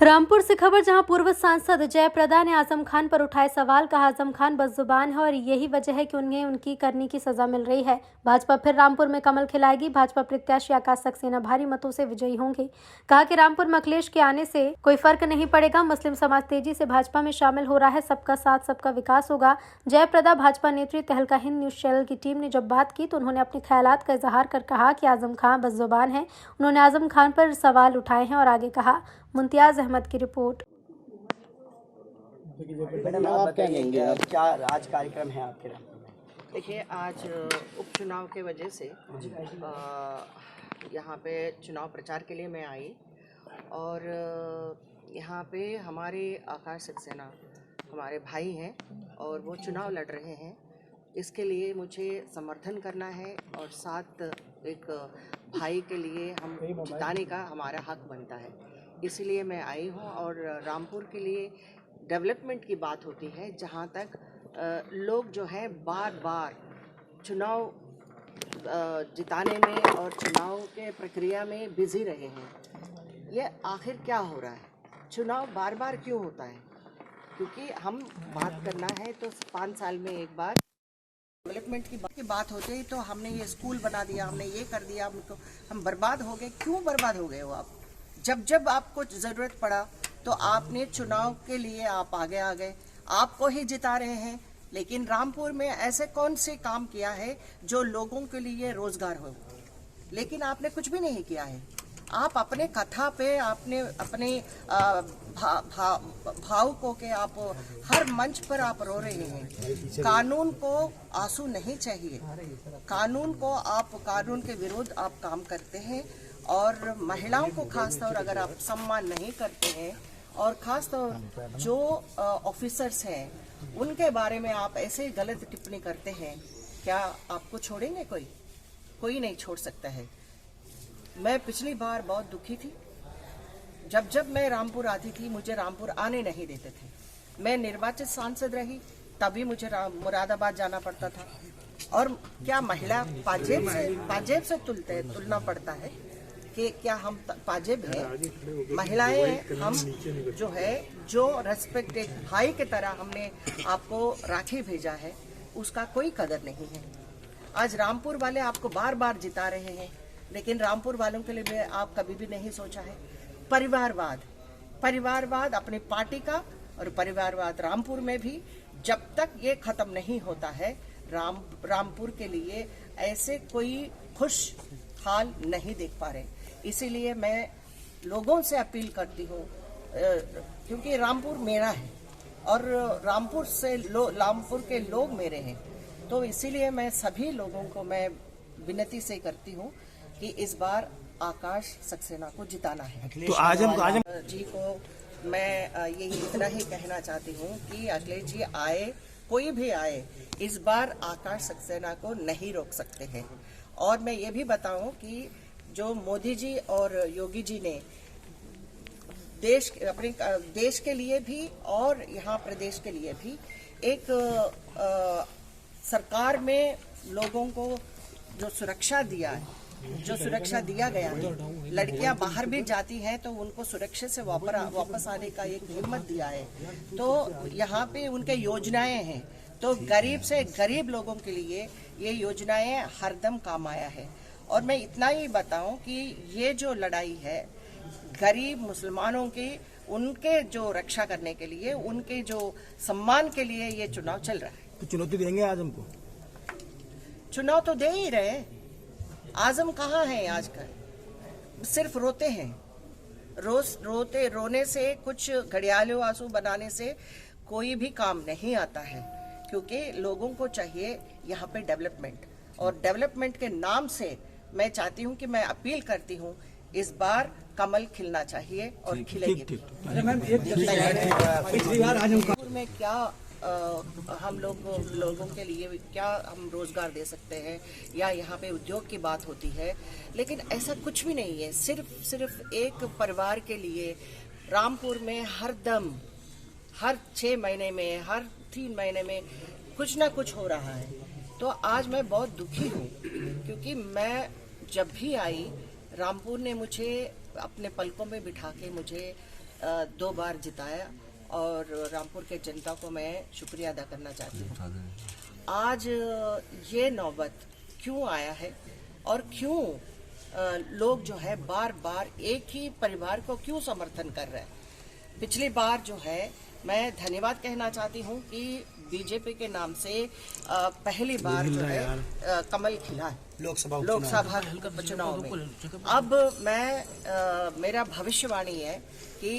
रामपुर से खबर, जहां पूर्व सांसद जयप्रदा ने आजम खान पर उठाए सवाल। कहा, आजम खान बदजुबान है और यही वजह है कि उन्हें उनकी करनी की सजा मिल रही है। भाजपा फिर रामपुर में कमल खिलाएगी। भाजपा प्रत्याशी आकाश सक्सेना भारी मतों से विजयी होंगे। कहा कि रामपुर में अखिलेश के आने से कोई फर्क नहीं पड़ेगा। मुस्लिम समाज तेजी से भाजपा में शामिल हो रहा है। सबका साथ सबका विकास होगा। जयप्रदा भाजपा नेत्री तहलका हिंद न्यूज चैनल की टीम ने जब बात की तो उन्होंने अपने ख्यालात का इजहार कर कहा कि आजम खान बदजुबान है। उन्होंने आजम खान पर सवाल उठाए हैं और आगे कहा। मुमताज अहमद की रिपोर्ट। मैडम, आप बताइए क्या आज कार्यक्रम है आपके रामपुर में? देखिए, आज उपचुनाव के वजह से यहाँ पे चुनाव प्रचार के लिए मैं आई और यहाँ पे हमारे आकाश सक्सेना हमारे भाई हैं और वो चुनाव लड़ रहे हैं। इसके लिए मुझे समर्थन करना है और साथ एक भाई के लिए हम जिताने का हमारा हक बनता है। इसलिए मैं आई हूँ और रामपुर के लिए डेवलपमेंट की बात होती है, जहाँ तक लोग जो है बार बार चुनाव जिताने में और चुनाव के प्रक्रिया में बिजी रहे हैं। ये आखिर क्या हो रहा है? चुनाव बार बार क्यों होता है? क्योंकि हम बात करना है तो 5 साल में एक बार डेवलपमेंट की बात होती है। तो हमने ये स्कूल बना दिया, हमने ये कर दिया, हम बर्बाद हो गए। क्यों बर्बाद हो गए हो आप? जब आपको ज़रूरत पड़ा तो आपने चुनाव के लिए आप आगे आ गए, आपको ही जिता रहे हैं। लेकिन रामपुर में ऐसे कौन से काम किया है जो लोगों के लिए रोजगार हो? लेकिन आपने कुछ भी नहीं किया है। आप अपने कथा पे आपने अपने भावुकों के आप हर मंच पर आप रो रहे हैं। कानून को आंसू नहीं चाहिए। कानून के विरुद्ध आप काम करते हैं और महिलाओं को खासतौर अगर आप सम्मान नहीं करते हैं और खासतौर जो ऑफिसर्स हैं उनके बारे में आप ऐसे गलत टिप्पणी करते हैं, क्या आपको छोड़ेंगे? कोई नहीं छोड़ सकता है। मैं पिछली बार बहुत दुखी थी। जब मैं रामपुर आती थी मुझे रामपुर आने नहीं देते थे। मैं निर्वाचित सांसद रही तभी मुझे मुरादाबाद जाना पड़ता था। और क्या महिला पाजेब से तुलना पड़ता है कि क्या हम पाजेब हैं? महिलाएं हम जो रेस्पेक्ट एक भाई की तरह हमने आपको राखी भेजा है, उसका कोई कदर नहीं है। आज रामपुर वाले आपको बार बार जिता रहे हैं, लेकिन रामपुर वालों के लिए भी आप कभी भी नहीं सोचा है। परिवारवाद अपनी पार्टी का और परिवारवाद रामपुर में भी जब तक ये खत्म नहीं होता है, रामपुर के लिए ऐसे कोई खुश हाल नहीं देख पा रहे। इसीलिए मैं लोगों से अपील करती हूँ, क्योंकि रामपुर मेरा है और रामपुर के लोग मेरे हैं, तो इसीलिए मैं सभी लोगों को मैं विनती से करती हूँ कि इस बार आकाश सक्सेना को जिताना है। तो आजम जी को मैं यही इतना ही कहना चाहती हूँ कि अखिलेश जी आए, कोई भी आए, इस बार आकाश सक्सेना को नहीं रोक सकते हैं। और मैं ये भी बताऊं कि जो मोदी जी और योगी जी ने अपने देश के लिए भी और यहाँ प्रदेश के लिए भी एक सरकार में लोगों को जो सुरक्षा दिया गया है, लड़कियां बाहर भी जाती हैं तो उनको सुरक्षित से वापस आने का एक हिम्मत दिया है। तो यहाँ पे उनके योजनाएं हैं, तो गरीब से गरीब लोगों के लिए ये योजनाएं हरदम काम आया है। और मैं इतना ही बताऊं कि ये जो लड़ाई है गरीब मुसलमानों की, उनके जो रक्षा करने के लिए, उनके जो सम्मान के लिए ये चुनाव चल रहा है। तो चुनौती देंगे आजम को? चुनाव तो दे ही रहे। आजम कहाँ है आजकल? सिर्फ रोते हैं। रोने से, कुछ घड़ियालों आंसू बनाने से कोई भी काम नहीं आता है, क्योंकि लोगों को चाहिए यहाँ पे डेवलपमेंट। और डेवलपमेंट के नाम से मैं चाहती हूँ कि मैं अपील करती हूँ, इस बार कमल खिलना चाहिए और खिलेगी। में क्या हम लोगों के लिए क्या हम रोजगार दे सकते हैं, या यहाँ पे उद्योग की बात होती है, लेकिन ऐसा कुछ भी नहीं है। सिर्फ एक परिवार के लिए रामपुर में हर 6 महीने में, हर 3 महीने में कुछ ना कुछ हो रहा है। तो आज मैं बहुत दुखी हूँ, क्योंकि मैं जब भी आई रामपुर ने मुझे अपने पलकों में बिठा के मुझे 2 बार जिताया और रामपुर के जनता को मैं शुक्रिया अदा करना चाहती हूँ। आज ये नौबत क्यों आया है और क्यों लोग जो है बार बार एक ही परिवार को क्यों समर्थन कर रहे हैं। पिछली बार जो है मैं धन्यवाद कहना चाहती हूँ कि बीजेपी के नाम से पहली बार जो है कमल खिला है लोकसभा चुनाव में। अब मैं मेरा भविष्यवाणी है कि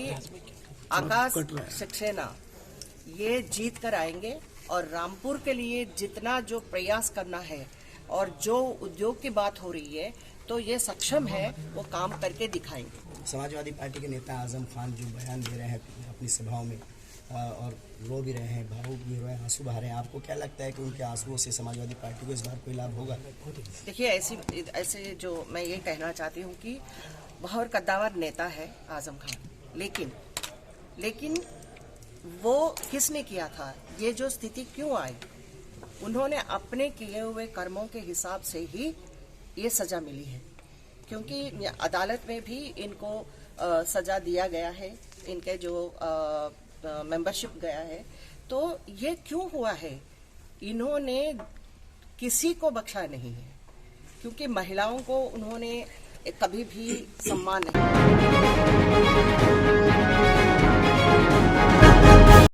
आकाश सक्सेना ये जीत कर आएंगे और रामपुर के लिए जितना जो प्रयास करना है और जो उद्योग की बात हो रही है तो ये सक्षम है, वो काम करके दिखाएंगे। समाजवादी पार्टी के नेता आजम खान जो बयान दे रहे हैं अपनी सभाओं में और रो भी रहे हैं, भावुक भी हो रहे हैं, आंसू बहा रहे हैं, आपको क्या लगता है कि उनके आंसुओं से समाजवादी पार्टी को इस बार कोई लाभ होगा? देखिए, ऐसे जो मैं ये कहना चाहती हूँ कि बहुत कद्दावर नेता है आजम खान, लेकिन वो किसने किया था, ये जो स्थिति क्यों आई, उन्होंने अपने किए हुए कर्मों के हिसाब से ही ये सजा मिली है। क्योंकि अदालत में भी इनको सजा दिया गया है, इनके जो मेंबरशिप गया है, तो ये क्यों हुआ है? इन्होंने किसी को बख्शा नहीं है, क्योंकि महिलाओं को उन्होंने कभी भी सम्मान नहीं